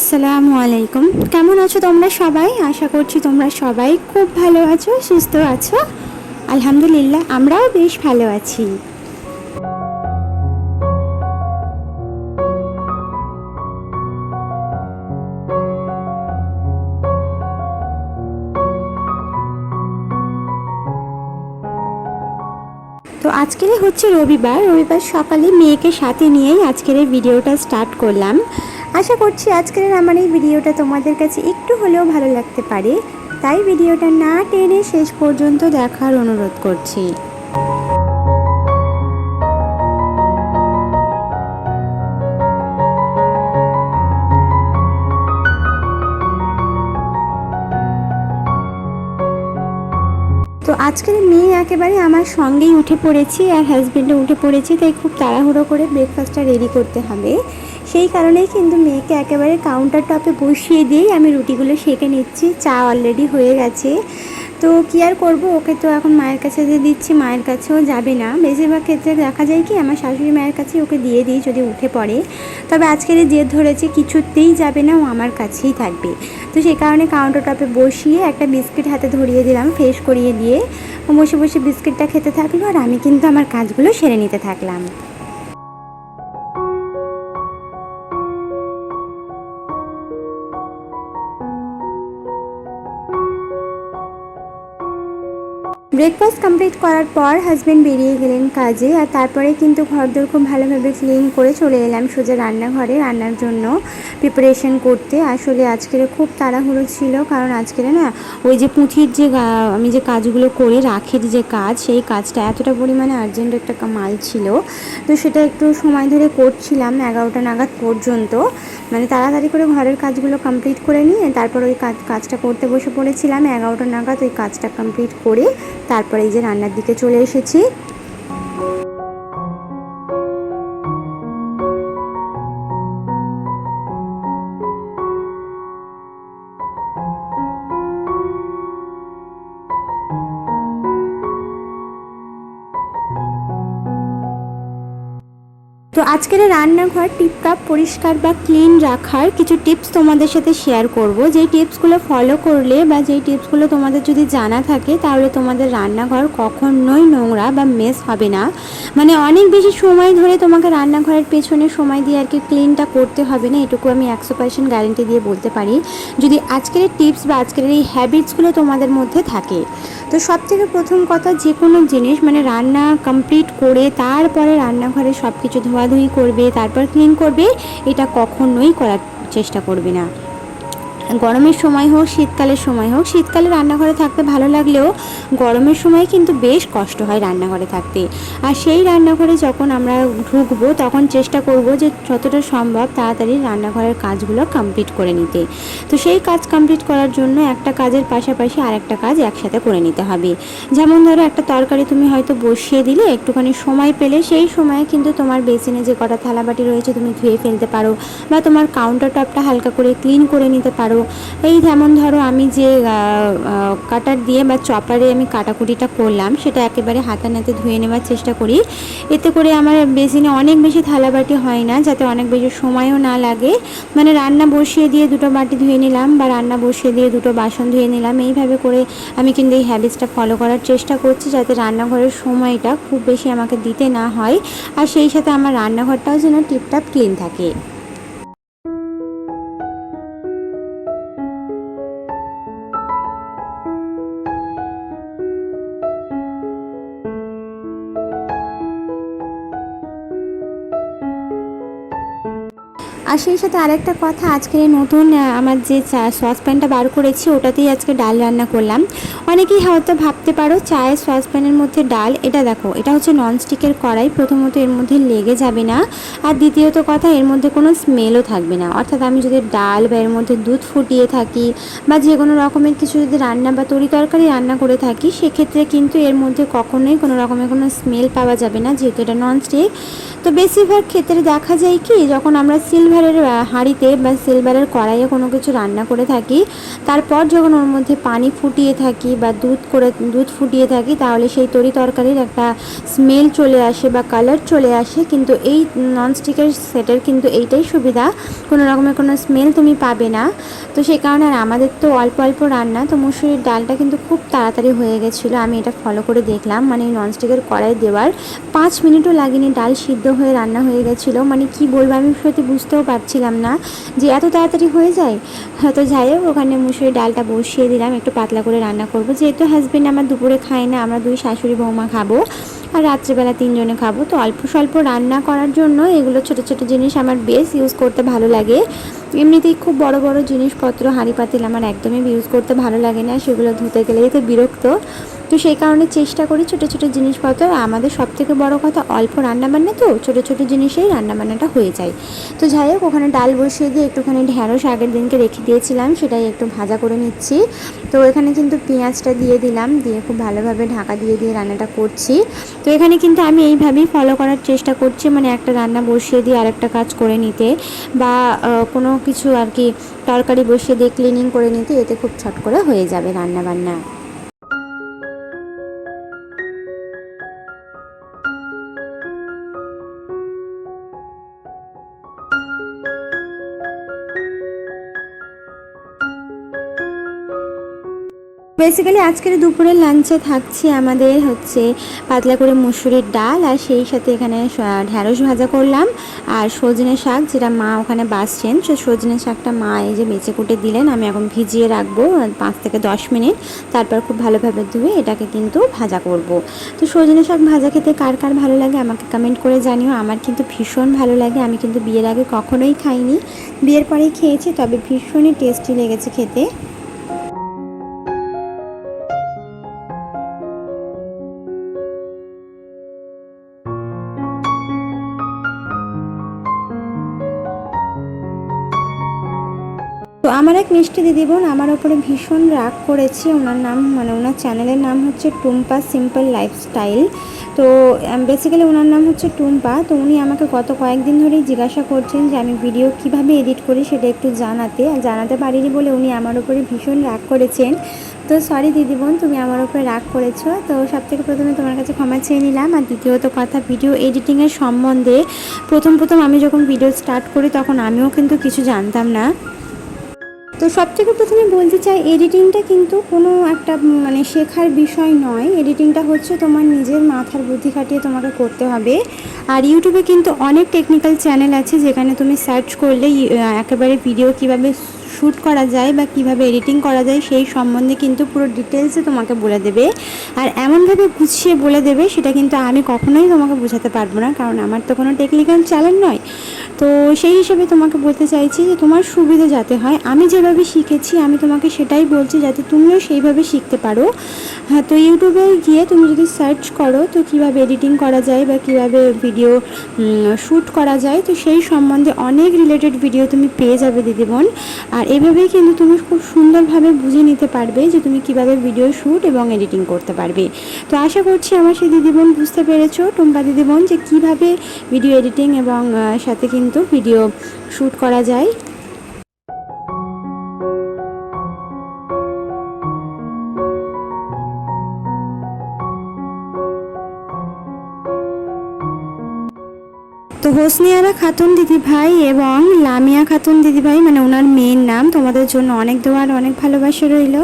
আসসালামু আলাইকুম। কেমন আছো তোমরা সবাই? আশা করছি তোমরা সবাই খুব ভালো আছো, সুস্থ আছো। আলহামদুলিল্লাহ, আমরাও বেশ ভালো আছি। তো আজকের হচ্ছে রবিবার সকালে মেয়েকে সাথে নিয়েই আজকের এই ভিডিওটা স্টার্ট করলাম। আশা করছি আজকের আমার এই ভিডিওটা তোমাদের কাছে একটু হলেও ভালো লাগতে পারে, তাই ভিডিওটা না টেনে শেষ পর্যন্ত দেখার অনুরোধ করছি। তো আজকের মেয়ে একেবারে আমার সঙ্গেই উঠে পড়েছি আর হাজব্যান্ডও উঠে পড়েছি, তাই খুব তাড়াহুড়ো করে ব্রেকফাস্টটা রেডি করতে হবে। সেই কারণেই কিন্তু মেয়েকে একেবারে কাউন্টার টপে বসিয়ে দিয়েই আমি রুটিগুলো সেঁকে নিচ্ছি। চা অলরেডি হয়ে গেছে। তো কী আর করবো, ওকে তো এখন মায়ের কাছে দিয়ে দিচ্ছি, মায়ের কাছেও যাবে না। বেশিরভাগ ক্ষেত্রে দেখা যায় কি আমার শাশুড়ি মায়ের কাছে ওকে দিয়ে দিই যদি উঠে পড়ে। তবে আজকের জেদ ধরেছে, কিছুতেই যাবে না, ও আমার কাছেই থাকবে। তো সেই কারণে কাউন্টার টপে বসিয়ে একটা বিস্কিট হাতে ধরিয়ে দিলাম, ফ্রেশ করিয়ে দিয়ে ও বসে বসে বিস্কিটটা খেতে থাকলো আর আমি কিন্তু আমার কাজগুলো সেরে নিতে থাকলাম। ব্রেকফাস্ট কমপ্লিট করার পর হাজব্যান্ড বেরিয়ে গেলেন কাজে, আর তারপরে কিন্তু ঘরদোর খুব ভালোভাবে ক্লিন করে চলে এলাম সোজা রান্নাঘরে রান্নার জন্য প্রিপারেশন করতে। আসলে আজকের খুব তাড়াহুড়ো ছিল, কারণ আজকের না ওই যে পুঁথির যে আমি যে কাজগুলো করে রাখির যে কাজ, সেই কাজটা এতটা পরিমাণে আর্জেন্ট একটা মাল ছিল, তো সেটা একটু সময় ধরে করছিলাম 11টা নাগাদ পর্যন্ত। মানে তাড়াতাড়ি করে ঘরের কাজগুলো কমপ্লিট করে নিয়ে তারপর ওই কাজটা করতে বসে পড়েছিলাম। 11টা নাগাদ ওই কাজটা কমপ্লিট করে তারপরে এই যে রান্নার দিকে চলে এসেছি। তো আজকের রান্নাঘর টিপটপ পরিষ্কার বা ক্লিন রাখার কিছু টিপস তোমাদের সাথে শেয়ার করব। যেই টিপসগুলো ফলো করলে বা যেই টিপসগুলো তোমাদের যদি জানা থাকে তাহলে তোমাদের রান্নাঘর কখনোই নোংরা বা মেস হবে না। মানে অনেক বেশি সময় ধরে তোমাকে রান্নাঘরের পেছনে সময় দিয়ে আর কি ক্লিনটা করতে হবে না, এটুকু আমি 100% গ্যারেন্টি দিয়ে বলতে পারি যদি আজকের টিপস বা আজকের এই হ্যাবিটসগুলো তোমাদের মধ্যে থাকে। তো সবথেকে প্রথম কথা, যে কোনো জিনিস মানে রান্না কমপ্লিট করে তারপরে রান্নাঘরে সব কিছু ধোয়াধুয়ি করবে, তারপর ক্লিন করবে, এটা কখনোই করার চেষ্টা করবে না। গরমের সময় হোক শীতকালের সময় হোক, শীতকালে রান্নাঘরে থাকতে ভালো লাগলেও গরমের সময় কিন্তু বেশ কষ্ট হয় রান্নাঘরে থাকতে। আর সেই রান্নাঘরে যখন আমরা ঢুকবো তখন চেষ্টা করব যে যতটা সম্ভব তাড়াতাড়ি রান্নাঘরের কাজগুলো কমপ্লিট করে নিতে। তো সেই কাজ কমপ্লিট করার জন্য একটা কাজের পাশাপাশি আরেকটা কাজ একসাথে করে নিতে হবে। যেমন ধরো একটা তরকারি তুমি হয়তো বসিয়ে দিলে, একটুখানি সময় পেলে সেই সময়ে কিন্তু তোমার বেসিনে যে কটা থালাবাটি রয়েছে তুমি ধুয়ে ফেলতে পারো, বা তোমার কাউন্টার টপটা হালকা করে ক্লিন করে নিতে পারো। এই যেমন ধরো আমি যে কাটার দিয়ে বা চপারে আমি কাটাকুটিটা করলাম সেটা একেবারে হাতে নাতে ধুয়ে নেওয়ার চেষ্টা করি। এতে করে আমার বেসিনে অনেক বেশি থালাবাটি হয় না, যাতে অনেক বেশি সময়ও না লাগে। মানে রান্না বসিয়ে দিয়ে দুটো বাটি ধুয়ে নিলাম বা রান্না বসিয়ে দিয়ে দুটো বাসন ধুয়ে নিলাম, এইভাবে করে আমি কিন্তু এই হ্যাবিটসটা ফলো করার চেষ্টা করছি, যাতে রান্নাঘরের সময়টা খুব বেশি আমাকে দিতে না হয়, আর সেই সাথে আমার রান্নাঘরটাও যেন টিপটপ ক্লিন থাকে। আর সেই সাথে আরেকটা কথা, আজকে নতুন আমার যে সসপ্যানটা বার করেছি ওটাতেই আজকে ডাল রান্না করলাম। অনেকেই হয়তো ভাবতে পারো চায়ের সসপ্যানের মধ্যে ডাল, এটা দেখো এটা হচ্ছে ননস্টিকের কড়াই। প্রথমত এর মধ্যে লেগে যাবে না, আর দ্বিতীয়ত কথা এর মধ্যে কোনো স্মেলও থাকবে না। অর্থাৎ আমি যদি ডাল বা এর মধ্যে দুধ ফুটিয়ে থাকি বা যে কোনো রকমের কিছু যদি রান্না বা তরকারি রান্না করে থাকি, সেক্ষেত্রে কিন্তু এর মধ্যে কখনোই কোনো রকমের কোনো স্মেল পাওয়া যাবে না, যেহেতু এটা ননস্টিক। তো বেশিরভাগ ক্ষেত্রে দেখা যায় কি, যখন আমরা সিলভার সিলভারের হাঁড়িতে বা সিলভারের কড়াইয়ে কোনো কিছু রান্না করে থাকি, তারপর যখন ওর মধ্যে পানি ফুটিয়ে থাকি বা দুধ ফুটিয়ে থাকি, তাহলে সেই তরি তরকারির একটা স্মেল চলে আসে বা কালার চলে আসে। কিন্তু এই ননস্টিকের সেটের কিন্তু এইটাই সুবিধা, কোনো রকমের কোনো স্মেল তুমি পাবে না। তো সেই কারণে, আর আমাদের তো অল্প অল্প রান্না, তো মুসুরির ডালটা কিন্তু খুব তাড়াতাড়ি হয়ে গেছিলো। আমি এটা ফলো করে দেখলাম, মানে ননস্টিকের কড়াই দেওয়ার 5 মিনিটও লাগেনি, ডাল সিদ্ধ হয়ে রান্না হয়ে গেছিলো। মানে কি বলবো, আমি সত্যি বুঝতেও পারছিলাম না যে এত তাড়াতাড়ি হয়ে যায়। তো যাই হোক, ওখানে মুসুরির ডালটা বসিয়ে দিলাম, একটু পাতলা করে রান্না করব, যেহেতু হাজব্যান্ড আমার দুপুরে খায় না, আমরা 2 শাশুড়ি বৌমা খাবো, আর রাত্রেবেলা 3 জনে খাবো। তো অল্প স্বল্প রান্না করার জন্য এগুলো ছোট ছোট জিনিস আমার বেশ ইউজ করতে ভালো লাগে। এমনিতেই খুব বড় বড় জিনিসপত্র হাঁড়ি পাতিল আমার একদমই ইউজ করতে ভালো লাগে না, সেগুলো ধুতে গেলেই তো বিরক্ত। তো সেই কারণে চেষ্টা করি ছোট ছোট জিনিসপত্র, আমাদের সবথেকে বড় কথা অল্প রান্নাবান্না, তো ছোট ছোট জিনিসেই রান্নাবান্নাটা হয়ে যায়। তো যাই হোক, ওখানে ডাল বসিয়ে দিয়ে একটুখানি ঢ্যাঁড়স আগের দিনকে রেখে দিয়েছিলাম, সেটাই একটু ভাজা করে নিচ্ছি। তো এখানে কিন্তু পেঁয়াজটা দিয়ে দিলাম, দিয়ে খুব ভালোভাবে ঢাকা দিয়ে দিয়ে রান্নাটা করছি। তো এখানে কিন্তু আমি এইভাবেই ফলো করার চেষ্টা করছি, মানে একটা রান্না বসিয়ে দিয়ে আরেকটা কাজ করে নিতে, বা কোনো কিছু আর কি তরকারি বসিয়ে দিয়ে ক্লিনিং করে নিতে, এতে খুব ছট করে হয়ে যাবে রান্নাবান্না। বেসিক্যালি আজকের দুপুরের লাঞ্চে থাকছে আমাদের হচ্ছে পাতলা করে মুসুরির ডাল, আর সেই সাথে এখানে ঢ্যাঁড়স ভাজা করলাম, আর সজনে শাক, যেটা মা ওখানে বাছছেন। সজনে শাকটা মা এই যে বেঁচে কুটে দিলেন, আমি এখন ভিজিয়ে রাখবো 5 থেকে 10 মিনিট, তারপর খুব ভালোভাবে ধুয়ে এটাকে কিন্তু ভাজা করব। তো সজনে শাক ভাজা খেতে কার কার ভালো লাগে আমাকে কমেন্ট করে জানিও। আমার কিন্তু ভীষণ ভালো লাগে, আমি কিন্তু বিয়ের আগে কখনোই খাইনি, বিয়ের পরেই খেয়েছি, তবে ভীষণই টেস্টি লেগেছে খেতে। তো আমার এক মিষ্টি দিদি বোন আমার ওপরে ভীষণ রাগ করেছে। ওনার নাম, মানে ওনার চ্যানেলের নাম হচ্ছে টুম্পা সিম্পল লাইফস্টাইল। তো বেসিক্যালি ওনার নাম হচ্ছে টুম্পা। তো উনি আমাকে গত কয়েকদিন ধরেই জিজ্ঞাসা করছেন যে আমি ভিডিও কিভাবে এডিট করি সেটা একটু জানাতে পারিনি বলে উনি আমার ওপরে ভীষণ রাগ করেছেন। তো সরি দিদি বোন, তুমি আমার ওপরে রাগ করেছো। তো সবথেকে প্রথমে তোমার কাছে ক্ষমা চেয়ে নিলাম। আর দ্বিতীয়ত কথা, ভিডিও এডিটিংয়ের সম্বন্ধে প্রথম আমি যখন ভিডিও স্টার্ট করি তখন আমিও কিন্তু কিছু জানতাম না। তো সবথেকে প্রথমে বলতে চাই, এডিটিংটা কিন্তু কোনো একটা মানে শেখার বিষয় নয়। এডিটিংটা হচ্ছে তোমার নিজের মাথার বুদ্ধি খাটিয়ে তোমাকে করতে হবে। আর ইউটিউবে কিন্তু অনেক টেকনিক্যাল চ্যানেল আছে, যেখানে তুমি সার্চ করলে একেবারে ভিডিও কিভাবে শ্যুট করা যায় বা কিভাবে এডিটিং করা যায় সেই সম্বন্ধে কিন্তু পুরো ডিটেলসে তোমাকে বলে দেবে। আর এমনভাবে গুছিয়ে বলে দেবে, সেটা কিন্তু আমি কখনোই তোমাকে বোঝাতে পারবো না, কারণ আমার তো কোনো টেকনিক্যাল চ্যানেল নয়। তো সেই হিসেবে তোমাকে বলতে চাইছি যে তোমার সুবিধা যাতে হয়, আমি যেভাবে শিখেছি আমি তোমাকে সেটাই বলছি, যাতে তুমিও সেইভাবে শিখতে পারো। হ্যাঁ, তো ইউটিউবে গিয়ে তুমি যদি সার্চ করো তো কীভাবে এডিটিং করা যায় বা কীভাবে ভিডিও শ্যুট করা যায়, তো সেই সম্বন্ধে অনেক রিলেটেড ভিডিও তুমি পেয়ে যাবে দিদি বোন। আর এভাবেই কিন্তু তুমি খুব সুন্দরভাবে বুঝে নিতে পারবে যে তুমি কিভাবে ভিডিও শ্যুট এবং এডিটিং করতে পারবে। তো আশা করছি আমার সেই দিদিবোন বুঝতে পেরেছো, টুম্পা দিদিবোন, যে কিভাবে ভিডিও এডিটিং এবং সাথে কিন্তু ভিডিও শ্যুট করা যায়। তো হোসনিয়ারা খাতুন দিদিভাই এবং লামিয়া খাতুন দিদিভাই, মানে ওনার মেয়ের নাম, তোমাদের জন্য অনেক দোয়া আর অনেক ভালোবাসা রইল।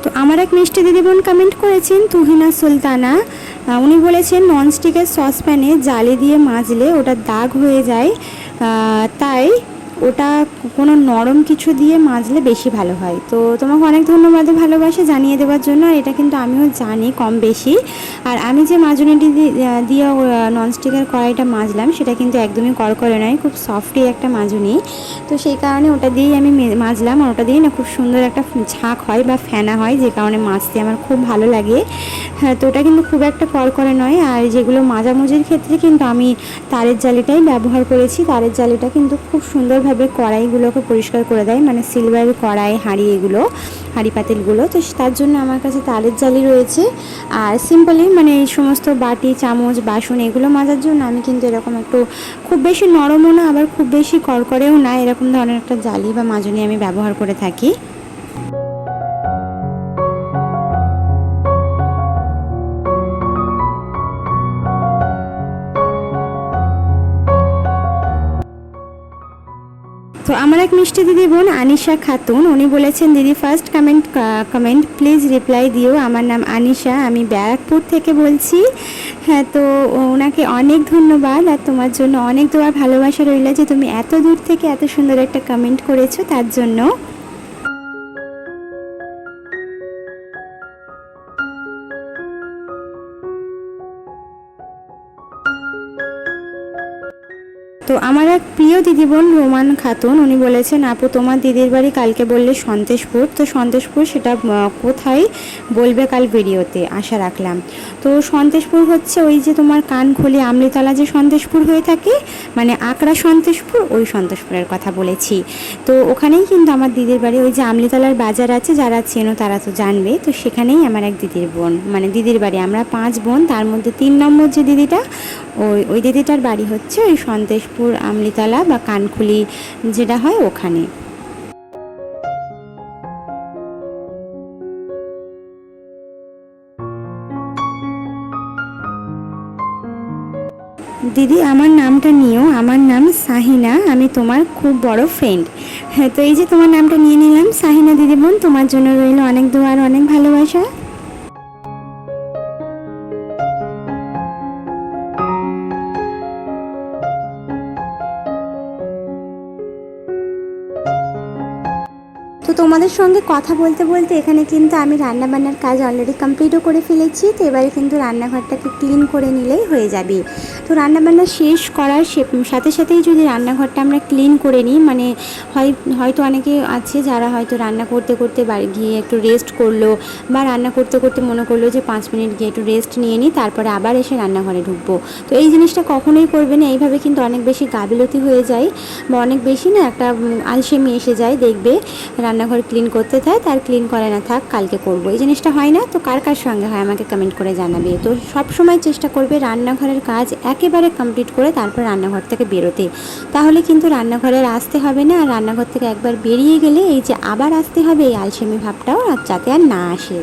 তো আমার এক মিষ্টি দিদিবোন কমেন্ট করেছেন, তুহিনা সুলতানা। উনি বলেছেন ননস্টিকের সসপ্যানে জালি দিয়ে মাজলে ওটা দাগ হয়ে যায়, তাই ওটা কোনো নরম কিছু দিয়ে মাজলে বেশি ভালো হয়। তো তোমাকে অনেক ধন্যবাদ ভালোবাসা জানিয়ে দেওয়ার জন্য। আর এটা কিন্তু আমিও জানি কম বেশি। আর আমি যে মাজনিটি দিয়ে ননস্টিকের কড়াইটা মাজলাম সেটা কিন্তু একদমই কড়কড়ে নয়, খুব সফটই একটা মাজনি। তো সেই কারণে ওটা দিয়েই আমি মাজলাম, আর ওটা দিয়েই না খুব সুন্দর একটা ঝাঁক হয় বা ফেনা হয়, যে কারণে মাজতে আমার খুব ভালো লাগে। হ্যাঁ, তো ওটা কিন্তু খুব একটা কড়কড়ে নয়। আর যেগুলো মাজামুজির ক্ষেত্রে কিন্তু আমি তারের জালিটাই ব্যবহার করেছি, তারের জালিটা কিন্তু খুব সুন্দর সুন্দরভাবে কড়াইগুলোকে পরিষ্কার করে দেয়, মানে সিলভার কড়াই, হাঁড়ি, এগুলো হাঁড়ি পাতিলগুলো। তো তার জন্য আমার কাছে তারের জালি রয়েছে। আর সিম্পলি মানে এই সমস্ত বাটি, চামচ, বাসন এগুলো মাজার জন্য আমি কিন্তু এরকম একটু খুব বেশি নরমও না আবার খুব বেশি কড়কড়েও না, এরকম ধরনের একটা জালি বা মাজনি আমি ব্যবহার করে থাকি। তো আমার এক মিষ্টি দিদি বোন আনিশা খাতুন, উনি বলেছেন দিদি ফার্স্ট কমেন্ট প্লিজ রিপ্লাই দিও, আমার নাম আনিশা, আমি ব্যারাকপুর থেকে বলছি। হ্যাঁ, তো ওনাকে অনেক ধন্যবাদ, আর তোমার জন্য অনেক দোয়া ভালোবাসা রইল যে তুমি এত দূর থেকে এত সুন্দর একটা কমেন্ট করেছো, তার জন্য। তো আমার এক প্রিয় দিদি বোন রোমান খাতুন, উনি বলেছেন আপু তোমার দিদির বাড়ি কালকে বললে সন্তেশপুর, তো সন্তেশপুর সেটা কোথায় বলবে কাল ভিডিওতে, আশা রাখলাম। তো সন্তেশপুর হচ্ছে ওই যে তোমার কানখুলি আমলিতলা যে সন্তেশপুর হয়ে থাকে, মানে আকড়া সন্তেশপুর, ওই সন্তেশপুরের কথা বলেছি। তো ওখানেই কিন্তু আমার দিদির বাড়ি, ওই যে আমলিতলার বাজার আছে, যারা চেনো তারা তো জানবে। তো সেখানেই আমার এক দিদির বোন, মানে দিদির বাড়ি, আমরা 5 বোন, তার মধ্যে 3 নম্বর যে দিদিটা, ওই দিদিটার বাড়ি হচ্ছে ওই সন্তেশপুর আমলিতলা বা কানখুলি যেটা হয় ওখানে। দিদি আমার নামটা নিও, আমার নাম সাহিনা, আমি তোমার খুব বড় ফ্রেন্ড। হ্যাঁ, তো এই যে তোমার নামটা নিয়ে নিলাম সাহিনা দিদি বোন, তোমার জন্য রইল অনেক দোয়া আর অনেক ভালোবাসা। তো তোমাদের সঙ্গে কথা বলতে বলতে এখানে কিন্তু আমি রান্নাবান্নার কাজ অলরেডি কমপ্লিটও করে ফেলেছি। তো এবারে কিন্তু রান্নাঘরটাকে ক্লিন করে নিলেই হয়ে যাবে। তো রান্নাবান্না শেষ করার সাথে সাথেই যদি রান্নাঘরটা আমরা ক্লিন করে নিই, মানে হয়তো অনেকে আছে যারা হয়তো রান্না করতে করতে বাড়ি গিয়ে একটু রেস্ট করলো, বা রান্না করতে করতে মনে করলো যে 5 মিনিট গিয়ে একটু রেস্ট নিয়ে নিই, তারপরে আবার এসে রান্নাঘরে ঢুকবো। তো এই জিনিসটা কখনোই করবে না, এইভাবে কিন্তু অনেক বেশি গাফিলতি হয়ে যায়, বা অনেক বেশি না একটা আলসেমি এসে যায়। দেখবে রান্নাঘর ক্লিন করতে থাক, তার ক্লিন করে না থাক, কালকে করবো, এই জিনিসটা হয় না। তো কার কার সঙ্গে হয় আমাকে কমেন্ট করে জানাবে। তো সব সময় চেষ্টা করবে রান্নাঘরের কাজ একেবারে কমপ্লিট করে তারপর রান্নাঘর থেকে বেরোতে, তাহলে কিন্তু রান্নাঘরের আসতে হবে না। আর রান্নাঘর থেকে একবার বেরিয়ে গেলে এই যে আবার আসতে হবে, এই আলসেমি ভাবটাও যাতে আর না আসে।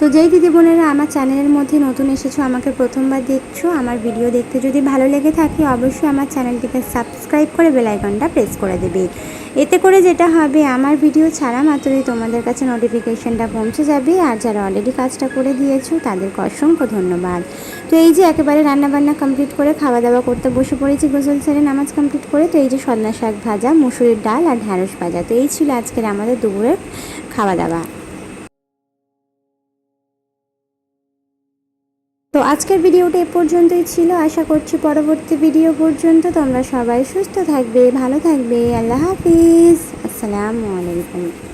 তো যেই দিদি বোনেরা আমার চ্যানেলের মধ্যে নতুন এসেছো, আমাকে প্রথমবার দেখছো, আমার ভিডিও দেখতে যদি ভালো লেগে থাকে অবশ্যই আমার চ্যানেলটিকে সাবস্ক্রাইব করে বেল আইকনটা প্রেস করে দেবে। এতে করে যেটা হবে, আমার ভিডিও ছাড়া মাত্রই তোমাদের কাছে নোটিফিকেশনটা পৌঁছে যাবে। আর যারা অলরেডি কাজটা করে দিয়েছো তাদেরকে অসংখ্য ধন্যবাদ। তো এই যে একেবারে রান্নাবান্না কমপ্লিট করে খাওয়া দাওয়া করতে বসে পড়েছি, গোসল সেরে নামাজ কমপ্লিট করে। তো এই যে সজনা শাক ভাজা, মুসুরির ডাল আর ঢ্যাঁড়স ভাজা, তো এই ছিল আজকের আমাদের দুপুরের খাওয়া দাওয়া। তো আজকের ভিডিওটা এ পর্যন্তই ছিল, আশা করছি পরবর্তী ভিডিও পর্যন্ত তোমরা সবাই সুস্থ থাকবে, ভালো থাকবে। আল্লাহ হাফিজ, আসসালামু আলাইকুম।